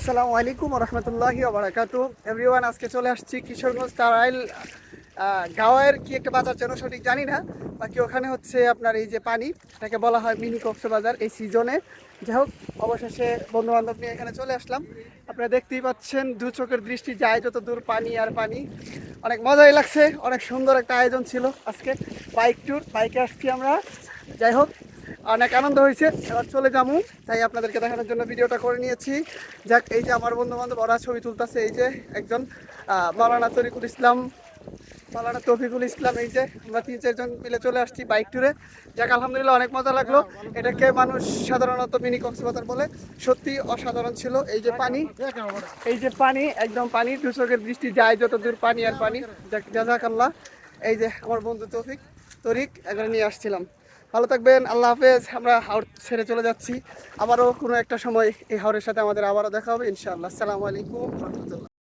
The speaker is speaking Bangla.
আসসালামু আলাইকুম রহমতুল্লাহি ওবারাকাতু এভরিওয়ান। আজকে চলে আসছি কিশোরগঞ্জ টারাইল গাঁওয়ের কি একটা বাজার যেন সঠিক জানি না, বাকি ওখানে হচ্ছে আপনার এই যে পানি, এটাকে বলা হয় মিনি কক্সবাজার এই সিজনে। যাই হোক, অবশেষে বন্ধু বান্ধব নিয়ে এখানে চলে আসলাম। আপনারা দেখতেই পাচ্ছেন, দু চোখের দৃষ্টি যায় যত দূর পানি আর পানি। অনেক মজাই লাগছে, অনেক সুন্দর একটা আয়োজন ছিল আজকে। বাইক ট্যুর, বাইকে আসছি আমরা। যাই হোক, অনেক আনন্দ হয়েছে। এবার চলে যাবো, তাই আপনাদেরকে দেখানোর জন্য ভিডিওটা করে নিয়েছি। যাক, এই যে আমার বন্ধু বান্ধব ওরা ছবি তুলতেছে। এই যে একজন মাওলানা তরিকুল ইসলাম, মাওলানা তৌফিকুল ইসলাম। এই যে আমরা 3-4 জন মিলে চলে আসছি বাইক ট্যুরে। যাক, আলহামদুলিল্লাহ অনেক মজা লাগলো। এটাকে মানুষ সাধারণত মিনি কক্সবাজার বলে। সত্যি অসাধারণ ছিল। এই যে পানি, এই যে পানি, একদম পানি, দু চোখের দৃষ্টি যায় যত দূর পানি আর পানি। যাক, জাযাকাল্লাহ। এই যে আমার বন্ধু তরিক এখানে নিয়ে আসছিলাম। ভালো থাকবেন, আল্লাহ হাফেজ। আমরা হাওর ছেড়ে চলে যাচ্ছি। আবারও কোনো একটা সময় এই হাওরের সাথে আমাদের আবারও দেখা হবে ইনশাআল্লাহ। আসসালামু আলাইকুম রহমতুল্লাহ।